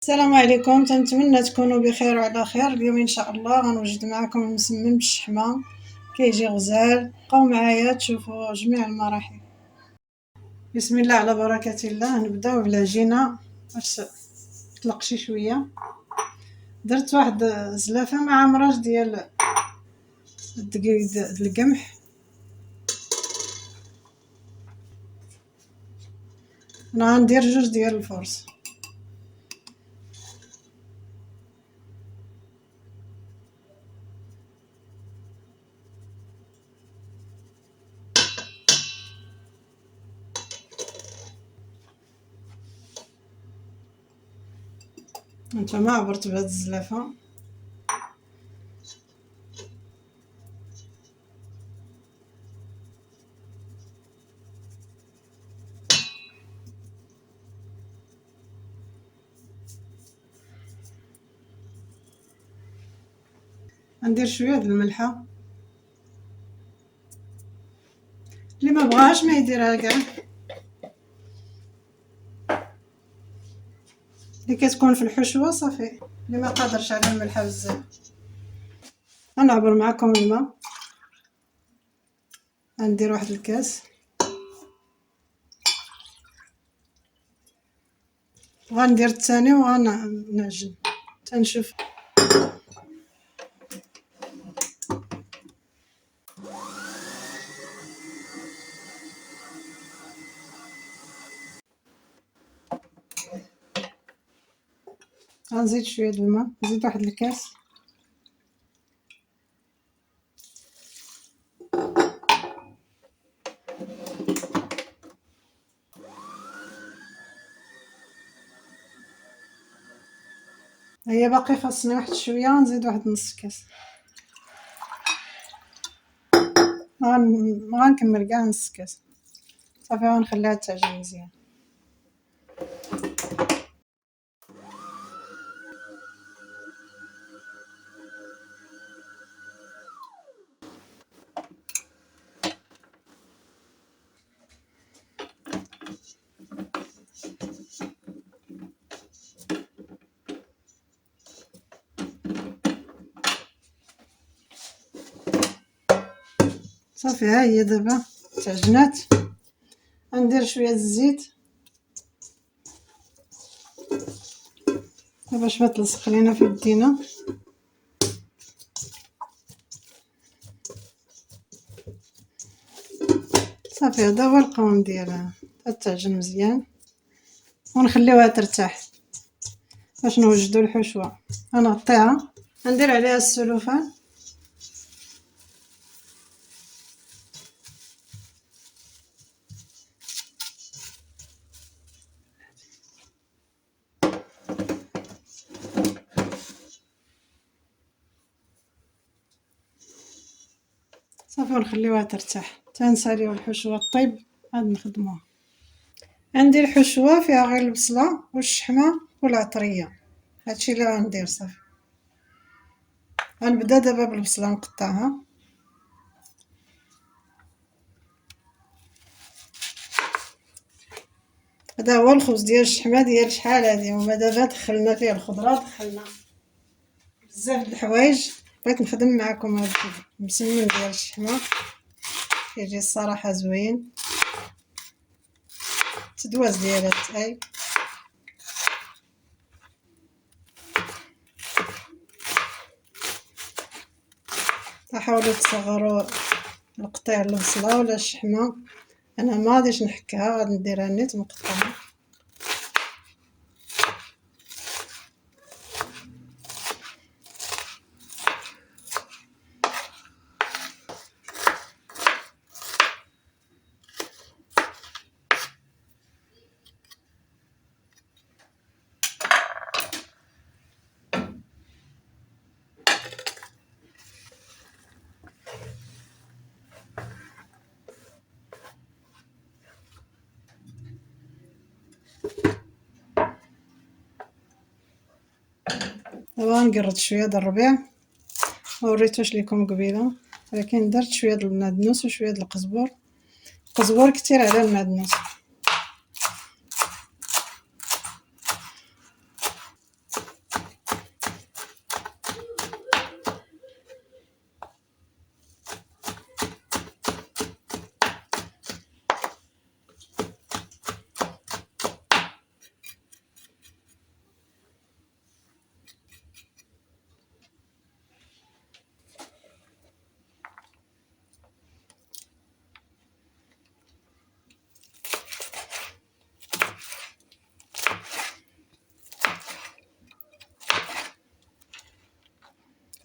السلام عليكم، تنتمنى تكونوا بخير وعلى خير. اليوم ان شاء الله غنوجد معكم المسمن بالشحمه، كيجي غزال. بقاو معايا تشوفوا جميع المراحل. بسم الله على بركه الله. نبداو بالعجينه باش تطلق شي شويه. درت واحد زلافه مع مراج ديال الدقيق القمح. انا غندير جوج ديال الفرص. نتوما عبرت بهاد الزلافه. غندير شويه د الملحه، اللي ما بغاش ما يديرها كاع. اللي كتكون في الحشوه صافي، اللي ما قادرش على الملحه بزاف. غنعبر معكم الماء. غندير واحد الكاس، وغندير الثاني وغنعجن تنشوف. غنزيد شويه د الماء، نزيد واحد الكاس. هي باقي خاصني واحد شويه، نزيد واحد نص كاس. ما غنكمل كاع نص كاس صافي. غنخليها تعجن مزيان. صافي ها هي دابا تعجنات. غندير شويه الزيت باش ما تلصق لينا في يدينا. صافي هذا هو القوام ديالها. تعجن مزيان ونخليوها ترتاح باش نوجدوا الحشوه. غنغطيها، ندير عليها السلوفان. صافي ونخليوها ترتاح تنساليو الحشوه طيب عاد نخدموها. عندي الحشوه فيها غير البصله والشحمه والعطريه، هادشي اللي غندير. صافي غنبدا دابا بالبصله نقطعها. هذا هو الخبز ديال الشحمه ديال شحال هادي، وما دابا دخلنا فيه الخضره، دخلنا بزاف د الحوايج. بغيت نخدم معكم هاد المسمن ديال الشحمه، كيجي الصراحه زوين. تدواز ديالها تاي. حاولوا تصغروا القطيع البصله ولا الشحمه. انا ما غاديش نحكها، غادي نديرها نيت مقطعه. دابا نقرط شويه د الربيع، ما وريتوش لكم قبيله، ولكن درت شويه د المعدنوس وشويه د القزبور. القزبور كتير على المعدنوس.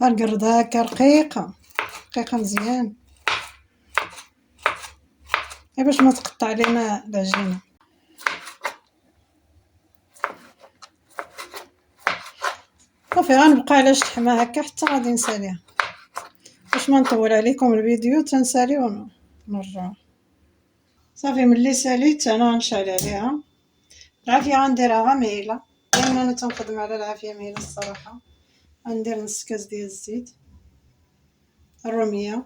غنقرد هاكا رقيقة رقيقة مزيان غير باش ما تقطع لينا العجينة. صافي غنبقى على شحمة حمى هكا حتى غادي نساليها باش ما نطول عليكم الفيديو تنسالي ونرجعو. صافي ملي ساليت انا غنشعل عليها العافية غنديرها غير مايلة لان انا تنخدم على العافية مايلة الصراحة. غندير نص كاس ديال الزيت الرومية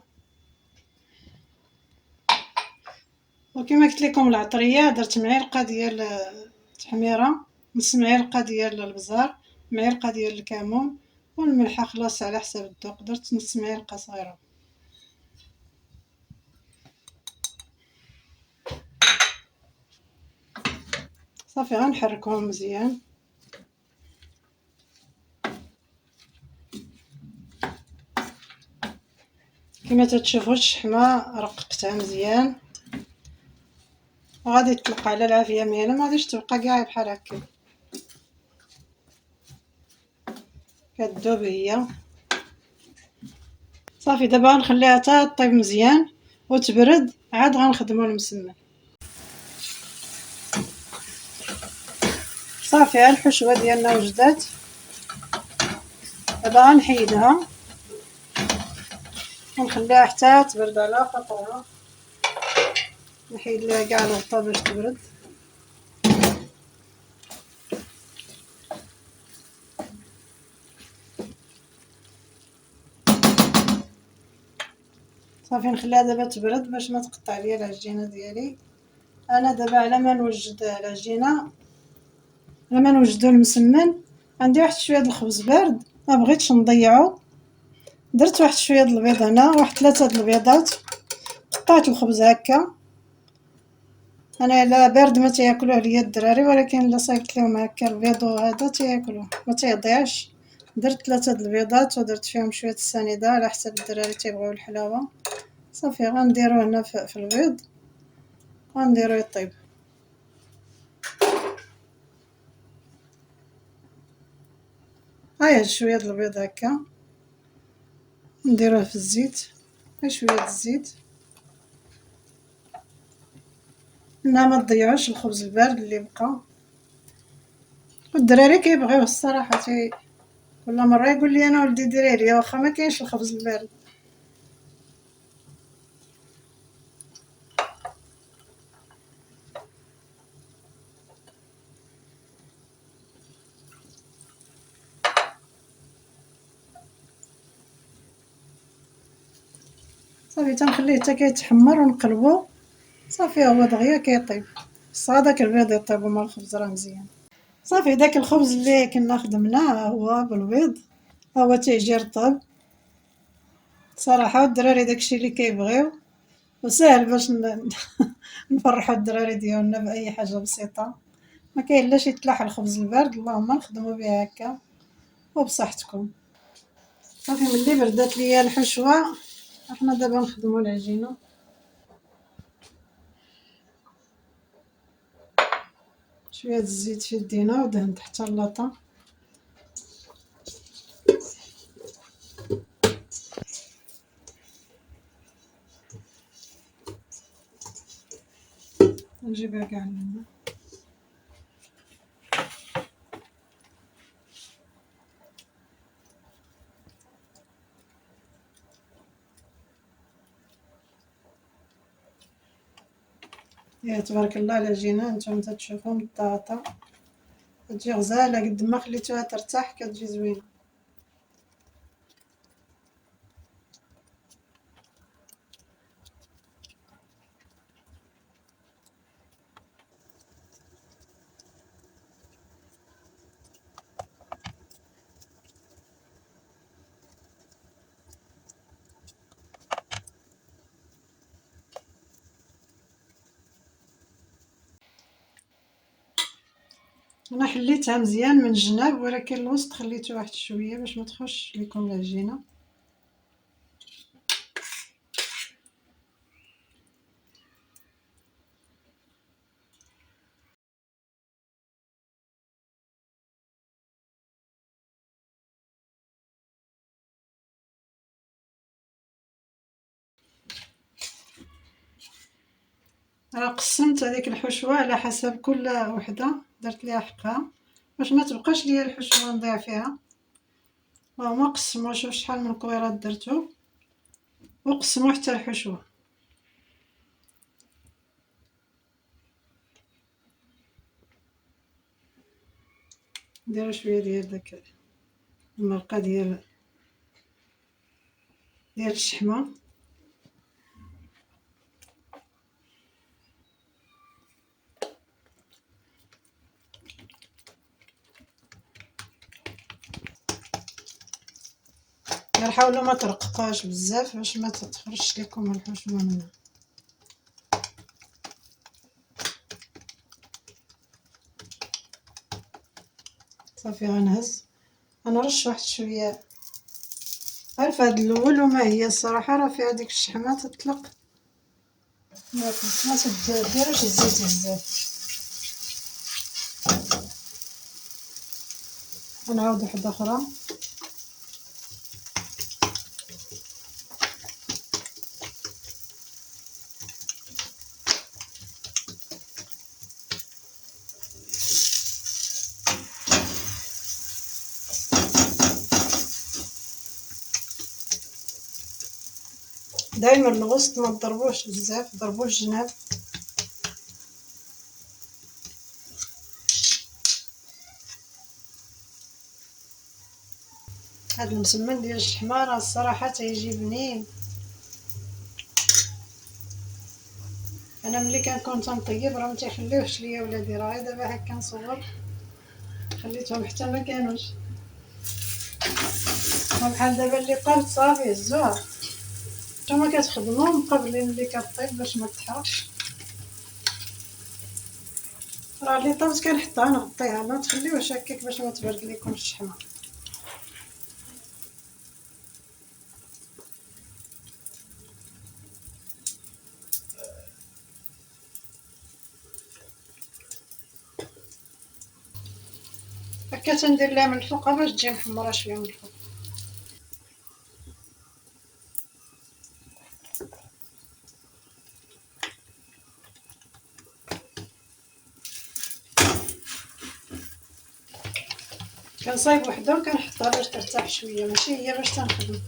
وكما قلت لكم العطرية درت معلقة ديال التحميرة نص معلقة ديال البزار معلقة ديال الكمون والملحة خلاص على حسب الذوق درت نص معلقة صغيرة. صافي غنحركوهم مزيان كما تتشوفوا الشحمة رققتها مزيان وغادي تطلق على العافية مهيلة ما غاديش تبقى كاع بحال هكا كتذوب هي. صافي دابا غنخليها حتى طيب مزيان وتبرد عاد غنخدمو المسمن. صافي ها الحشوة ديالنا وجدات دابا غنحيدها ونخليها حتى تبرد على خاطرها نحيد ليها كاع الغطا باش تبرد. صافي نخليها دابا تبرد باش ما تقطع ليا العجينه ديالي. انا دابا على ما نوجد العجينه على ما نوجدو المسمن عندي واحد شويه د الخبز بارد ما بغيتش نضيعو درت واحد شويه د البيض هنا واحد 3 د البيضات قطعت الخبز هكا. انا لا بارد ما تياكلوه ليا الدراري ولكن الا صايبت لهم هكا البيض هذا تياكلوه ما تيضيعش. درت 3 د البيضات ودرت فيهم شويه السنيده على حسب الدراري تيبغيو الحلاوه. صافي غنديرو هنا في البيض غنديرو يطيب. هاي شويه د البيض هكا نديروه في الزيت غير شويه د الزيت لا ما تضيعوش الخبز البارد اللي بقى. والدراري كيبغيوه الصراحه كل مره يقول لي انا ولدي ديري لي واخا ما كاينش الخبز البارد. صافي تنخليه حتى كيتحمر ونقلبو صافي هو دغيا كيطيب بصح هداك البيض يطيب وما الخبز راه مزيان. صافي داك الخبز اللي كنا خدمناه هو بالبيض هو تيجي رطب صراحه والدراري داكشي اللي كيبغيو وساهل باش نفرحوا الدراري ديالنا باي حاجه بسيطه ما كاين لا شي تلاح الخبز البارد اللهم نخدموا به هكا وبصحتكم. صافي ملي بردات ليا الحشوه احنا دابا نخدموا العجينه. شويه الزيت في يدينا ودهنت حتى اللاطه نجيبها كاع لهنا. يا تبارك الله العجينه نتوما تتشوفوا مطاطه تجي غزاله قد ما خليتوها ترتاح كتجي زوينه. انا حليتها مزيان من الجناب ولكن الوسط خليته واحد شويه باش ما تخش لكم العجينه. قسمت هذيك الحشوة على حسب كل وحدة، درت ليها حقها باش ما تبقاش ليا الحشوة نضيع فيها. وهما قسموا، شوف شحال من كويرات درتو وقسموا حتى الحشوة. نديرو شوية ديال داك المرقة ديال الشحمة. غير حاولوا ما ترققوهاش بزاف باش ما تخرجش لكم الحشوة منها. صافي غنهز غنرش واحد شوية غير في هاد الاول، وما هي الصراحة راه فيها ديك الشحمة تطلق، ما تديروش الزيت بزاف. غنعاود وحدة اخرى. دايما الوسط ما تضربوش بزاف، ضربوا الجناب. هاد المسمن ديال الشحمة راه الصراحة تيجي بنين. انا ملي كنكون تنطيب راه متيخليوهش ليا ولادي، راه غير دابا هاك كنصور خليتهم حتى ما كانوش بحال دابا اللي قالت صافي هزوها. نتوما كتخدموا مقابلين ملي كطيب باش ما تحرقش. راه اللي طابت كنحطها نغطيها، ما تخليوهش هكاك باش ما تبرد ليكم الشحمة. هكا تندير ليها من الفوق باش تجي محمرة شوية من الفوق. كنصايب وحده وكنحطها باش ترتاح شويه، ماشي هي باش تنخدم.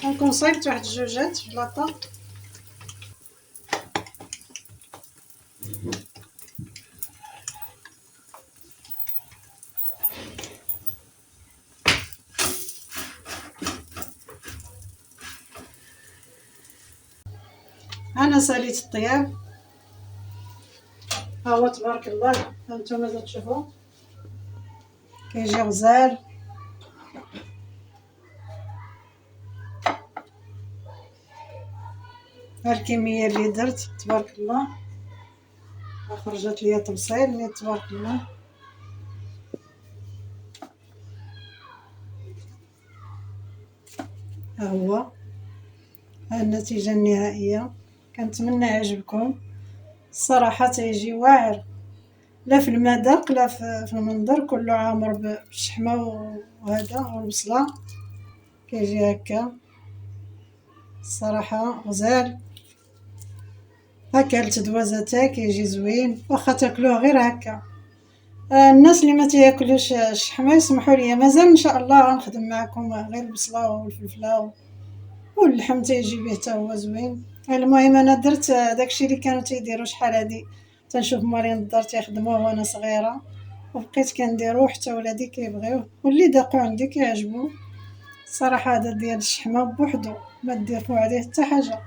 كنكون صايبت واحد جوجات في اللاطا. انا ساليت الطياب، ها هو تبارك الله هانتوما تشوفوا كيجي غزال. ها الكميه اللي درت تبارك الله، خرجت ليا تبصيل مي تبارك الله. ها هو، ها النتيجه النهائيه. كنتمنى يعجبكم الصراحه، تيجي واعر لا في المذاق لا في المنظر، كله عامر بالشحمه وهذا والبصله كيجي هكا الصراحه غزال. هكا التدوازه كيجي زوين واخا تاكلوه غير هكا. الناس اللي ما تياكلوش الشحمه يسمحوا لي، مازال ان شاء الله غنخدم معكم غير البصله والفلفله واللحم تيجي به حتى هو زوين. المهم انا درت داكشي اللي كانوا تيديروا شحال هادي، تنشوف مارين الدار تيخدموه وانا صغيره وبقيت كنديروه حتى ولادي كيبغيوه واللي داقو عندي كيعجبو. الصراحه هذا ديال الشحمه بوحدو ما تضيفوا عليه حتى حاجه.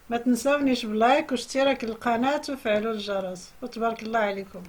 ما تنساونيش بلايك واشتراك القناه وفعلوا الجرس، وتبارك الله عليكم.